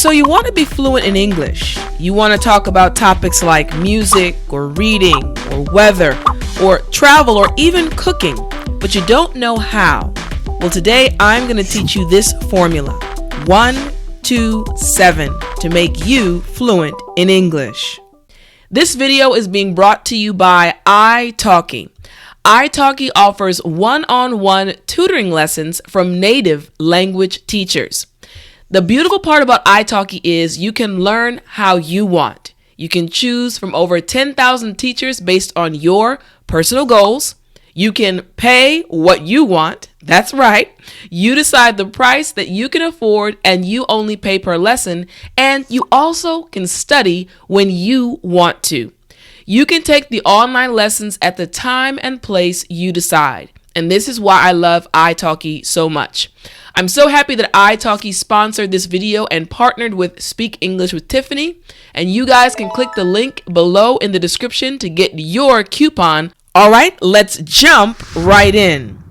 So you want to be fluent in English. You want to talk about topics like music or reading or weather or travel or even cooking, but you don't know how. Well, today I'm going to teach you this formula, 1, 2, 7, to make you fluent in English. This video is being brought to you by italki. italki offers one-on-one tutoring lessons from native language teachers. The beautiful part about italki is you can learn how you want. You can choose from over 10,000 teachers based on your personal goals. You can pay what you want. That's right. You decide the price that you can afford and you only pay per lesson. And you also can study when you want to. You can take the online lessons at the time and place you decide. And this is why I love italki so much. I'm so happy that italki sponsored this video and partnered with Speak English with Tiffani. And you guys can click the link below in the description to get your coupon. All right, let's jump right in.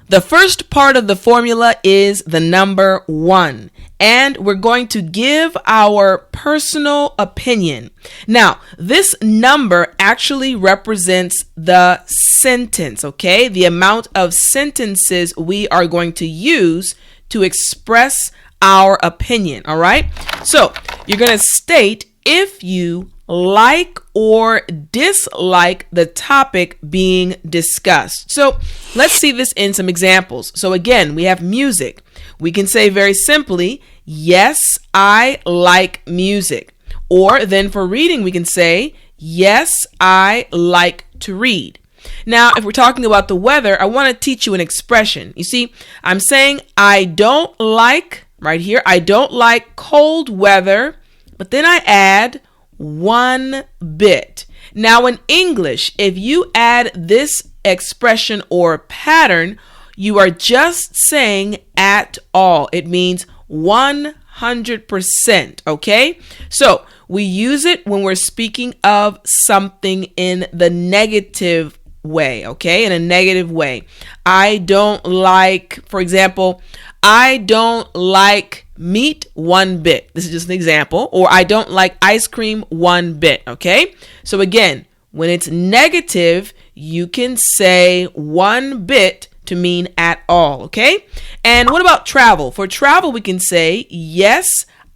The first part of the formula is the number 1. And we're going to give our personal opinion. Now, this number actually represents the sentence, okay? The amount of sentences we are going to use to express our opinion, all right? So, you're going to state if you like or dislike the topic being discussed. So, let's see this in some examples. So, again, we have music. We can say very simply, yes, I like music. Or then for reading, we can say, yes, I like to read. Now, if we're talking about the weather, I want to teach you an expression. You see, I'm saying I don't like, right here, I don't like cold weather, but then I add 1 bit. Now, in English, if you add this expression or pattern, you are just saying at all. It means 100%, okay? So we use it when we're speaking of something in the negative way, okay? In a negative way. I don't like, for example, I don't like meat 1 bit. This is just an example. Or I don't like ice cream 1 bit, okay? So again, when it's negative, you can say 1 bit to mean at all, okay? And what about travel? For travel, we can say, yes,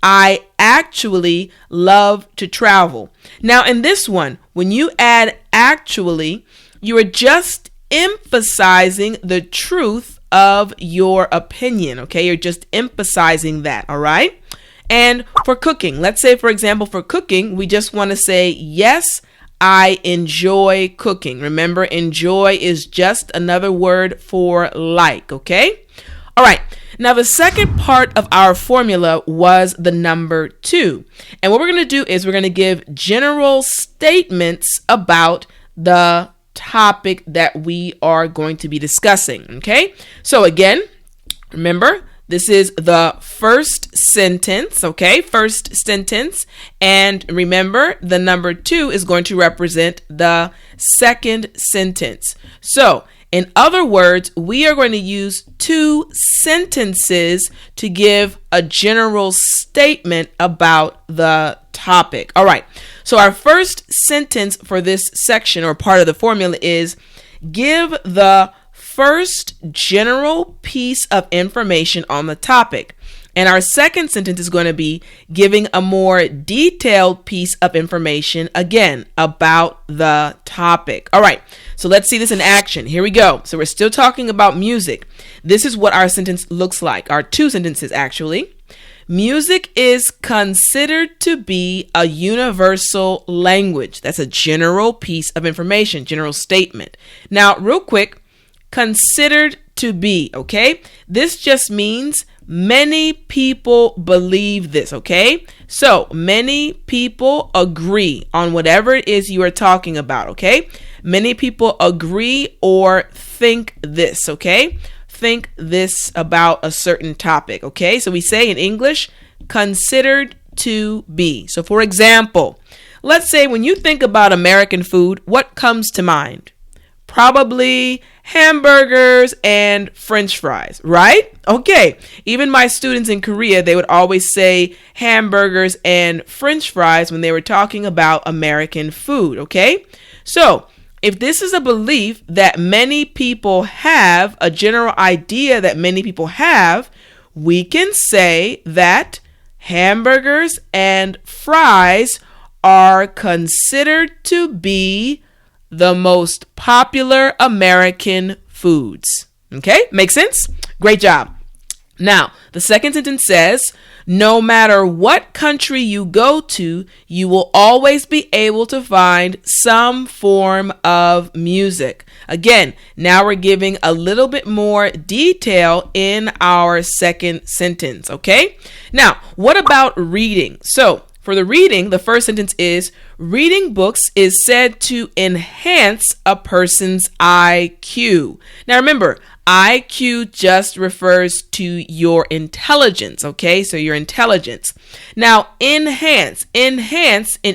I actually love to travel. Now, in this one, when you add actually, you are just emphasizing the truth of your opinion, okay? You're just emphasizing that, all right? And for cooking, let's say, for example, for cooking, we just want to say, yes, I enjoy cooking. Remember, enjoy is just another word for like, okay? All right. Now, the second part of our formula was the number 2. And what we're going to do is we're going to give general statements about the topic that we are going to be discussing, okay? So again, remember, this is the first sentence, okay? First sentence. And remember, the number 2 is going to represent the second sentence. So, in other words, we are going to use 2 sentences to give a general statement about the topic. All right. So, our first sentence for this section or part of the formula is give the first general piece of information on the topic. And our second sentence is going to be giving a more detailed piece of information, again, about the topic. All right, so let's see this in action. Here we go. So we're still talking about music. This is what our sentence looks like. Our 2 sentences, actually. Music is considered to be a universal language. That's a general piece of information, general statement. Now, real quick, considered to be, okay? This just means many people believe this, okay? So many people agree on whatever it is you are talking about, okay? Many people agree or think this, okay? Think this about a certain topic, okay? So we say in English, considered to be. So for example, let's say when you think about American food, what comes to mind? Probably hamburgers and French fries, right? Okay. Even my students in Korea, they would always say hamburgers and French fries when they were talking about American food, okay? So, if this is a belief that many people have, a general idea that many people have, we can say that hamburgers and fries are considered to be the most popular American foods. Okay, makes sense? Great job. Now, the second sentence says, no matter what country you go to, you will always be able to find some form of music. Again, now we're giving a little bit more detail in our second sentence, okay? Now, what about reading? So, for the reading, the first sentence is, reading books is said to enhance a person's IQ. Now remember, IQ just refers to your intelligence, okay? So your intelligence. Now, enhance in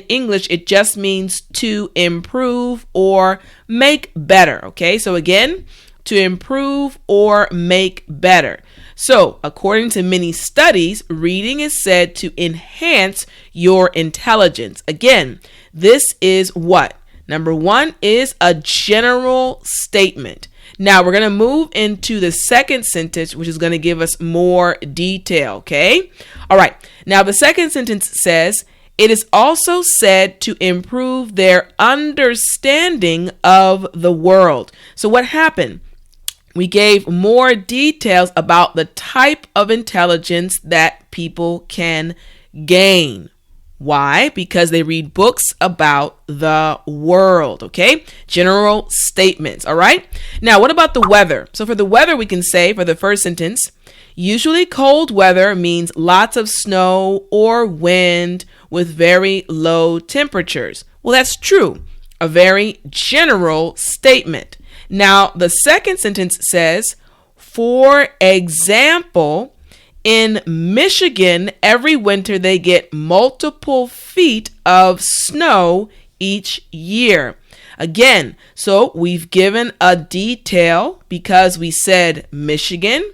English, it just means to improve or make better, okay? So again, to improve or make better. So, according to many studies, reading is said to enhance your intelligence. Again, this is what? Number one is a general statement. Now, we're going to move into the second sentence, which is going to give us more detail, okay? All right. Now, the second sentence says, it is also said to improve their understanding of the world. So, what happened? We gave more details about the type of intelligence that people can gain. Why? Because they read books about the world, okay? General statements, all right? Now, what about the weather? So for the weather, we can say for the first sentence, usually cold weather means lots of snow or wind with very low temperatures. Well, that's true. A very general statement. Now, the second sentence says, for example, in Michigan, every winter they get multiple feet of snow each year. Again, so we've given a detail because we said Michigan,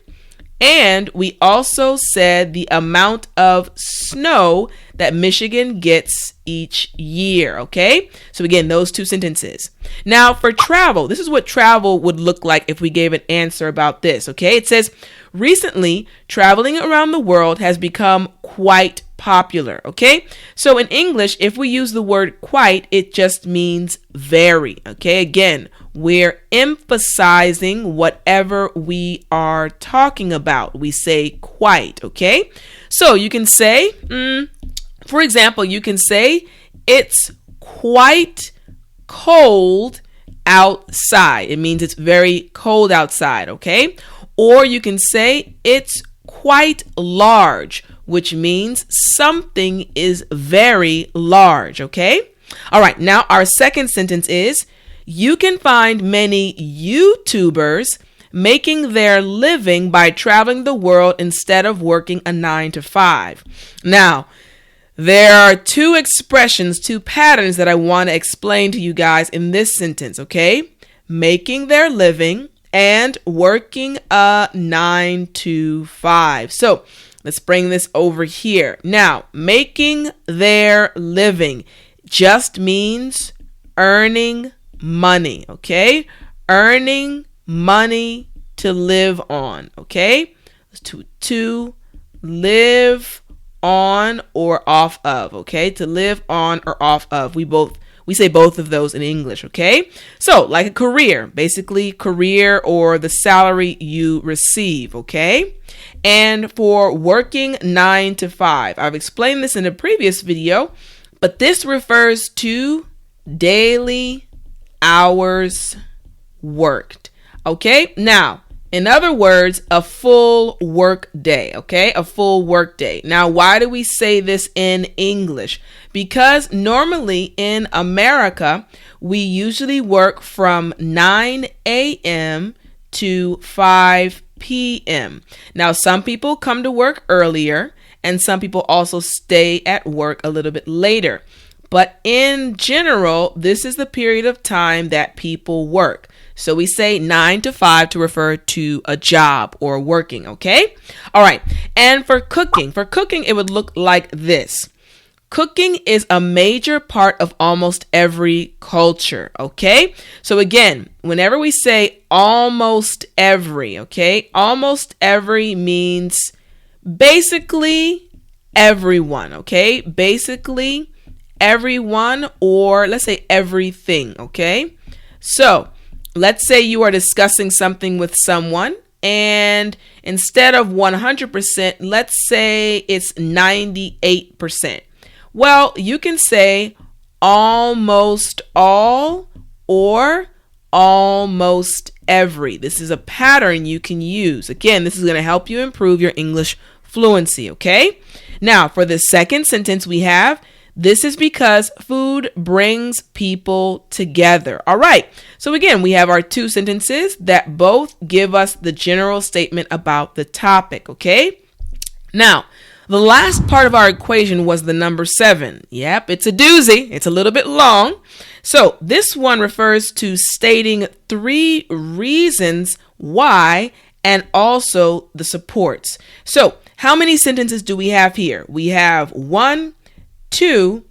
and we also said the amount of snow that Michigan gets each year, okay? So again, those two sentences. Now for travel, this is what travel would look like if we gave an answer about this, okay? It says, recently, traveling around the world has become quite popular, okay? So in English, if we use the word quite, it just means very, okay? Again, we're emphasizing whatever we are talking about. We say quite, okay? So you can say, for example, you can say, it's quite cold outside. It means it's very cold outside, okay? Or you can say, it's quite large, which means something is very large, okay? All right, now our second sentence is, you can find many YouTubers making their living by traveling the world instead of working a 9-to-5. Now, there are two expressions, two patterns that I want to explain to you guys in this sentence, okay? Making their living and working a 9-to-5. So let's bring this over here. Now, making their living just means earning money, okay? Earning money to live on, okay? To live on or off of, okay? To live on or off of. We say both of those in English, okay? So, like a career, basically career or the salary you receive, okay? And for working 9-to-5, I've explained this in a previous video, but this refers to daily hours worked, okay? Now, in other words, a full work day, okay? A full work day. Now, why do we say this in English? Because normally in America, we usually work from 9 a.m. to 5 p.m. Now, some people come to work earlier, and some people also stay at work a little bit later. but in general, this is the period of time that people work. So we say 9 to 5 to refer to a job or working, okay? All right, and for cooking, it would look like this. Cooking is a major part of almost every culture, okay? So again, whenever we say almost every, okay? Almost every means basically everyone, okay? Basically everyone, or let's say everything, okay? So let's say you are discussing something with someone, and instead of 100%, let's say it's 98%. Well, you can say almost all or almost every. This is a pattern you can use. Again, this is going to help you improve your English fluency, okay? Now, for the second sentence we have, this is because food brings people together. All right. So again, we have our two sentences that both give us the general statement about the topic, okay? Now, the last part of our equation was the number 7. Yep, it's a doozy. It's a little bit long. So this one refers to stating 3 reasons why and also the supports. So how many sentences do we have here? We have 1, 2,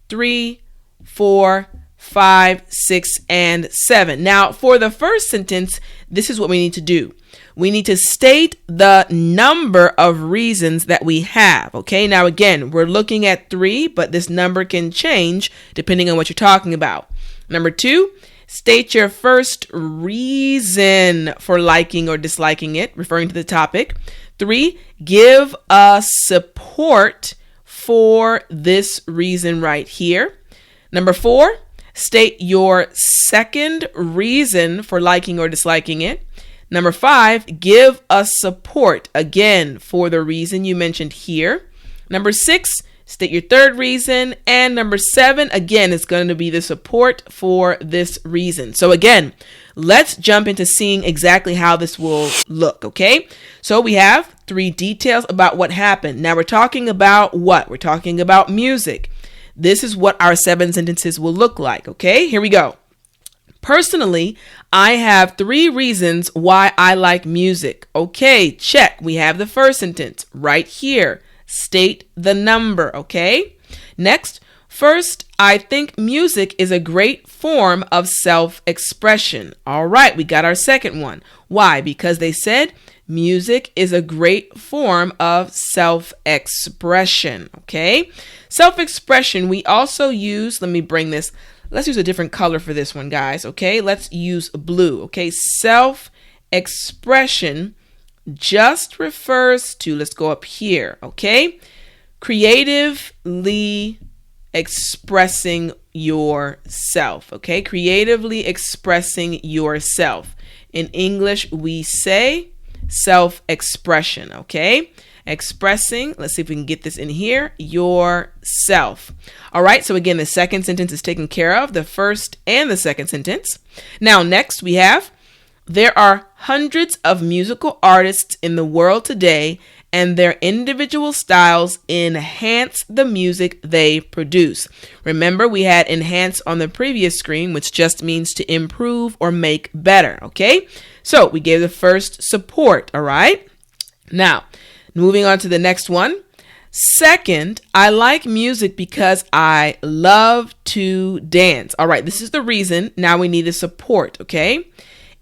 3, 4, 5, 6, and 7. Now, for the first sentence, this is what we need to do. We need to state the number of reasons that we have. Okay, now again, we're looking at 3, but this number can change depending on what you're talking about. Number 2, state your first reason for liking or disliking it, referring to the topic. 3, give us support for this reason right here. Number 4, state your second reason for liking or disliking it. Number 5, give us support, again, for the reason you mentioned here. Number 6, state your third reason. And number 7, again, is going to be the support for this reason. So again, let's jump into seeing exactly how this will look, okay? So we have 3 details about what happened. Now we're talking about what? We're talking about music. This is what our 7 sentences will look like, okay? Here we go. Personally, I have 3 reasons why I like music. Okay, check. We have the first sentence right here. State the number, okay? Next, first, I think music is a great form of self-expression. All right, we got our second one. Why? Because they said music is a great form of self-expression, okay? Self-expression, we also use, let's use a different color for this one, guys, okay? Let's use blue, okay? Self-expression just refers to, let's go up here, okay? Creatively expressing yourself, okay? Creatively expressing yourself. In English, we say self-expression, okay? Expressing, let's see if we can get this in here, yourself. All right, so again, the second sentence is taken care of, the first and the second sentence. Now, next we have, there are hundreds of musical artists in the world today, and their individual styles enhance the music they produce. Remember, we had enhance on the previous screen, which just means to improve or make better, okay? So we gave the first support, all right? Now, moving on to the next one. Second, I like music because I love to dance. All right, this is the reason. Now we need a support, okay?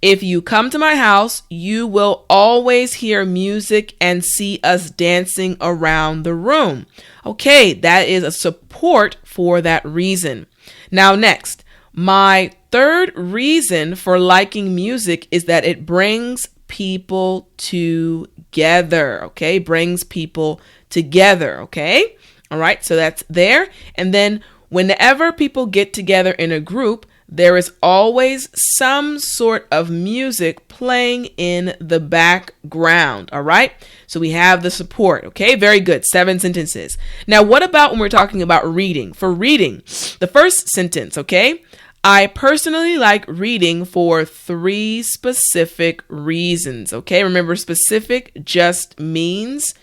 If you come to my house, you will always hear music and see us dancing around the room. Okay, that is a support for that reason. Now next, my third reason for liking music is that it brings people together, okay? Brings people together, okay? All right, so that's there. And then whenever people get together in a group, there is always some sort of music playing in the background, all right? So we have the support, okay? Very good, 7 sentences. Now, what about when we're talking about reading? For reading, the first sentence, okay? I personally like reading for 3 specific reasons, okay? Remember, specific just means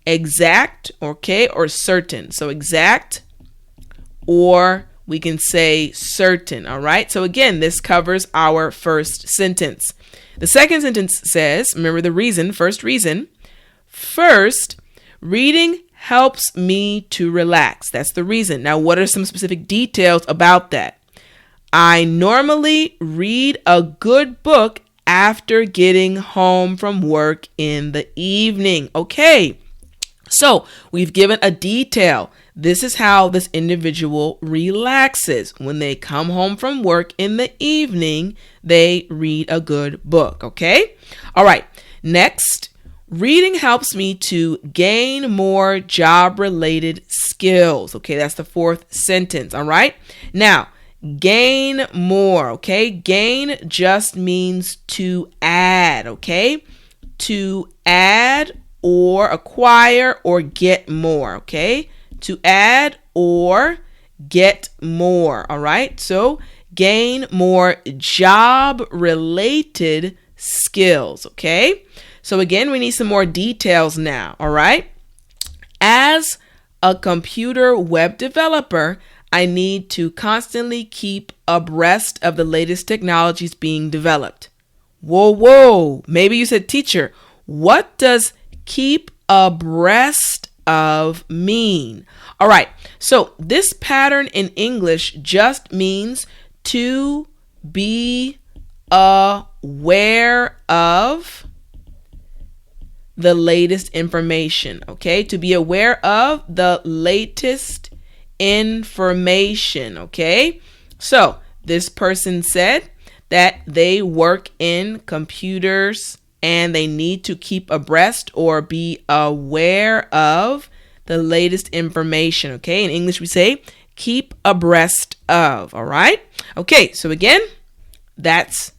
exact, okay, or certain. So exact or we can say certain. All right. So again, this covers our first sentence. The second sentence says, remember the reason, first reason. First, reading helps me to relax. That's the reason. Now, what are some specific details about that? I normally read a good book after getting home from work in the evening. Okay. So we've given a detail. This is how this individual relaxes. When they come home from work in the evening, they read a good book. Okay. All right. Next, reading helps me to gain more job-related skills. Okay. That's the fourth sentence. All right. Now, gain more. Okay. Gain just means to add. Okay. To add or acquire or get more, okay? To add or get more, all right? So gain more job-related skills, okay? So again, we need some more details now, all right? As a computer web developer, I need to constantly keep abreast of the latest technologies being developed. Whoa. Maybe you said, teacher, what does keep abreast of mean? All right. So this pattern in English just means to be aware of the latest information. Okay. To be aware of the latest information. Okay. So this person said that they work in computers and they need to keep abreast or be aware of the latest information. Okay. In English, we say keep abreast of. All right. Okay. So again, that's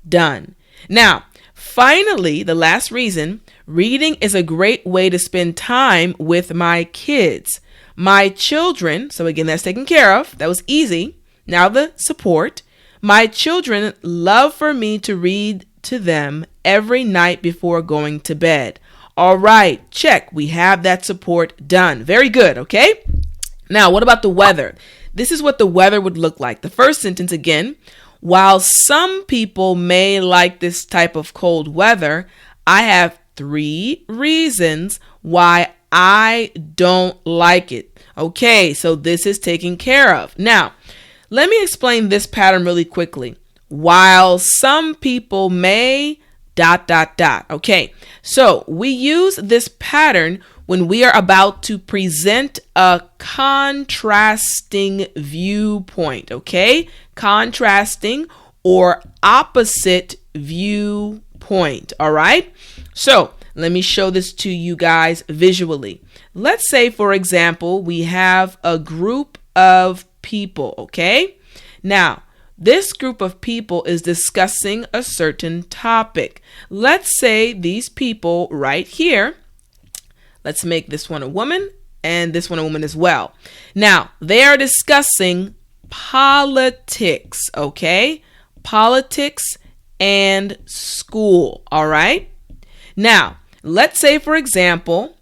done. Now, finally, the last reason, reading is a great way to spend time with my kids. My children, so again, that's taken care of. That was easy. Now the support. My children love for me to read to them every night before going to bed. All right, check. We have that support done. Very good, okay? Now, what about the weather? This is what the weather would look like. The first sentence again, while some people may like this type of cold weather, I have 3 reasons why I don't like it. Okay, so this is taken care of. Now, let me explain this pattern really quickly. While some people may ... Okay, so we use this pattern when we are about to present a contrasting viewpoint, okay? Contrasting or opposite viewpoint, all right? So let me show this to you guys visually. Let's say, for example, we have a group of people, okay? Now, this group of people is discussing a certain topic. Let's say these people right here, let's make this one a woman and this one a woman as well. Now, they are discussing politics, okay? Politics and school, all right? Now, let's say, for example,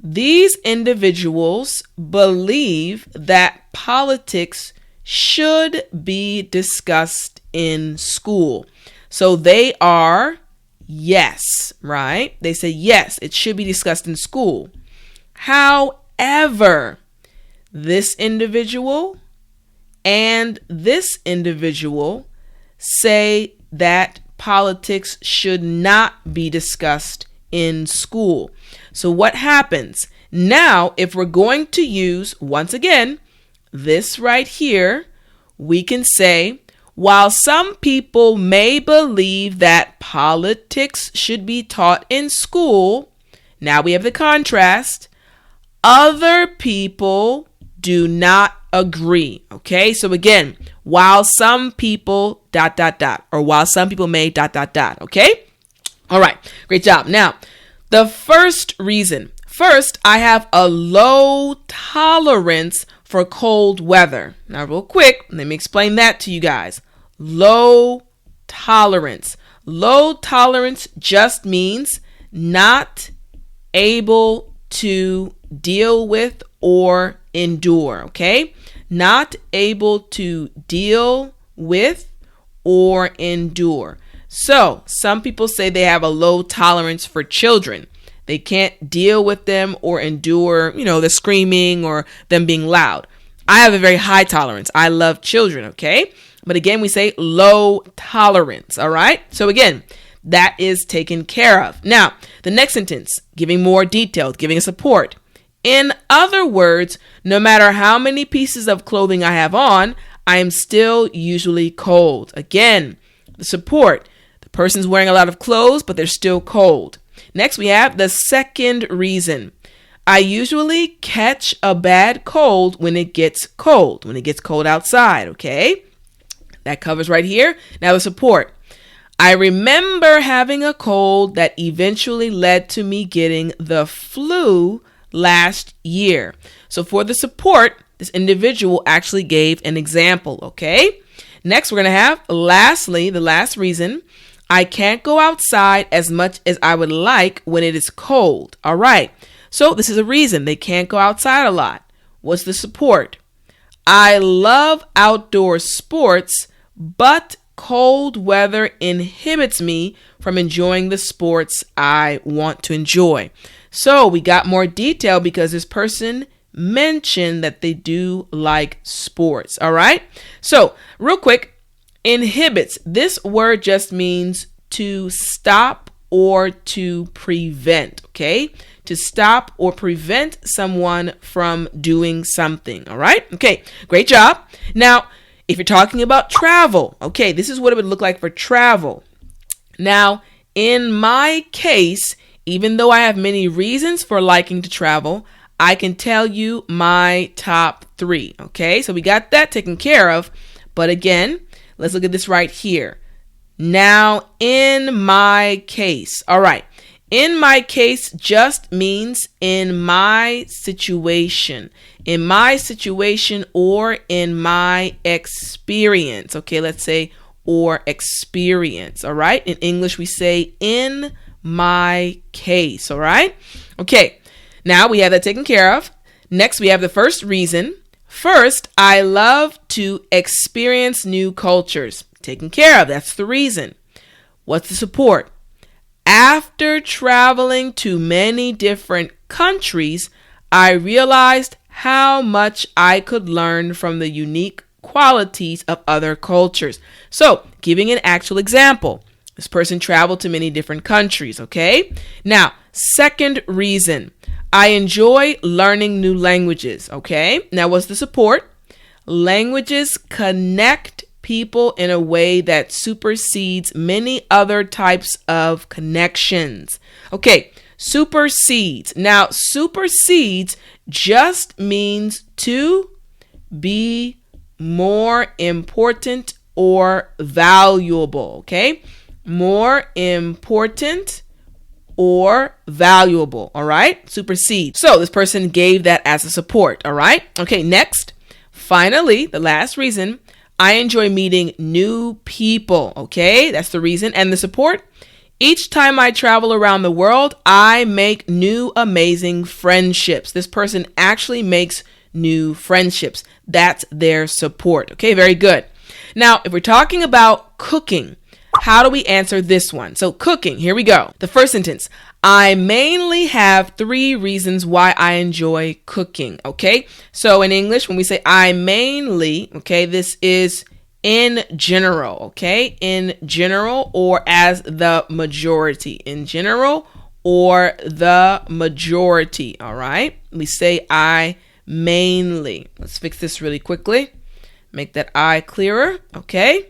these individuals believe that politics should be discussed in school. So they are yes, right? They say yes, it should be discussed in school. However, this individual and this individual say that politics should not be discussed in school. So what happens? Now, if we're going to use, once again, this right here, we can say, while some people may believe that politics should be taught in school, now we have the contrast, other people do not agree. Okay, so again, while some people ... or while some people may ... Okay, all right, great job. Now, the first reason. First, I have a low tolerance for cold weather. Now, real quick, let me explain that to you guys. Low tolerance. Low tolerance just means not able to deal with or endure, okay? Not able to deal with or endure. So some people say they have a low tolerance for children. They can't deal with them or endure, the screaming or them being loud. I have a very high tolerance. I love children, okay? But again, we say low tolerance, all right? So again, that is taken care of. Now, the next sentence, giving more details, giving support. In other words, no matter how many pieces of clothing I have on, I am still usually cold. Again, the support. The person's wearing a lot of clothes, but they're still cold. Next, we have the second reason. I usually catch a bad cold when it gets cold outside, okay? That covers right here. Now the support. I remember having a cold that eventually led to me getting the flu last year. So for the support, this individual actually gave an example, okay? Next, we're going to have, lastly, the last reason. I can't go outside as much as I would like when it is cold. All right. So this is a reason they can't go outside a lot. What's the support? I love outdoor sports, but cold weather inhibits me from enjoying the sports I want to enjoy. So we got more detail because this person mentioned that they do like sports. All right. So real quick, inhibits. This word just means to stop or to prevent. Okay. To stop or prevent someone from doing something. All right. Okay. Great job. Now, if you're talking about travel, okay, this is what it would look like for travel. Now, in my case, even though I have many reasons for liking to travel, I can tell you my top 3. Okay. So we got that taken care of. But again, let's look at this right here. Now, in my case. All right. In my case just means in my situation. In my situation or in my experience. Okay, let's say or experience. All right. In English, we say in my case. All right. Okay. Now we have that taken care of. Next, we have the first reason. First, I love to experience new cultures. Taken care of. That's the reason. What's the support? After traveling to many different countries, I realized how much I could learn from the unique qualities of other cultures. So, giving an actual example. This person traveled to many different countries, okay? Now, second reason. I enjoy learning new languages, okay? Now, what's the support? Languages connect people in a way that supersedes many other types of connections. Okay, supersedes. Now, supersedes just means to be more important or valuable, okay? More important or valuable, all right? Supersede. So this person gave that as a support, all right? Okay, next. Finally, the last reason, I enjoy meeting new people, okay? That's the reason. And the support, each time I travel around the world, I make new amazing friendships. This person actually makes new friendships. That's their support, okay? Very good. Now, if we're talking about cooking, how do we answer this one? So cooking, here we go. The first sentence, I mainly have 3 reasons why I enjoy cooking, okay? So in English, when we say I mainly, okay, this is in general, okay? In general or as the majority. In general or the majority, all right? We say I mainly. Let's fix this really quickly. Make that I clearer, okay?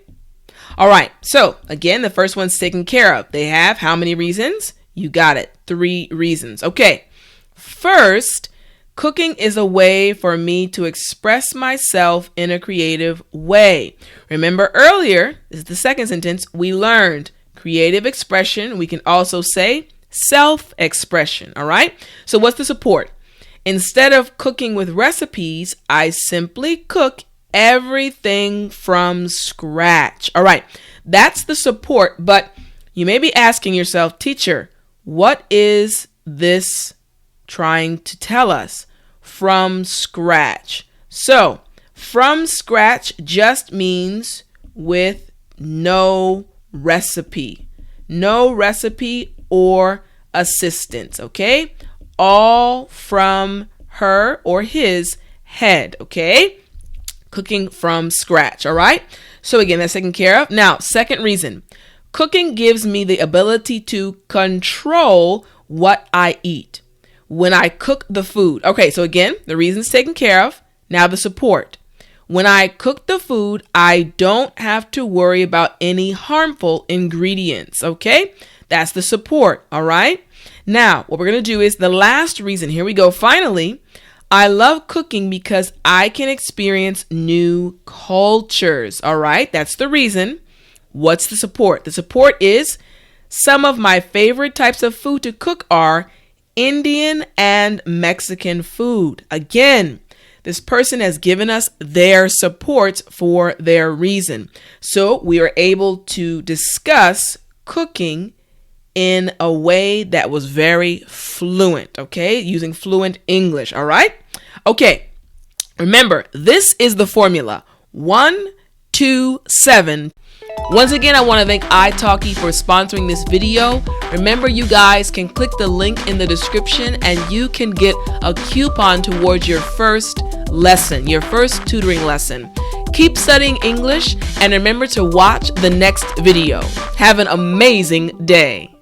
All right, so again, the first one's taken care of. They have how many reasons? You got it, 3 reasons. Okay, first, cooking is a way for me to express myself in a creative way. Remember earlier, this is the second sentence, we learned creative expression. We can also say self-expression, all right? So what's the support? Instead of cooking with recipes, I simply cook everything from scratch. All right, that's the support, but you may be asking yourself, teacher, what is this trying to tell us? from scratch. So, from scratch just means with no recipe. No recipe or assistance, okay? All from her or his head, okay? Cooking from scratch, all right? So again, that's taken care of. Now, second reason. Cooking gives me the ability to control what I eat when I cook the food. Okay, so again, the reason's taken care of. Now the support. When I cook the food, I don't have to worry about any harmful ingredients, okay? That's the support, all right? Now, what we're going to do is the last reason. Here we go. Finally, I love cooking because I can experience new cultures, all right? That's the reason. What's the support? The support is some of my favorite types of food to cook are Indian and Mexican food. Again, this person has given us their support for their reason. So we are able to discuss cooking in a way that was very fluent, okay? Using fluent English, all right? Okay, remember, this is the formula. 1, 2, 7. Once again, I want to thank italki for sponsoring this video. Remember, you guys can click the link in the description and you can get a coupon towards your first lesson, your first tutoring lesson. Keep studying English and remember to watch the next video. Have an amazing day.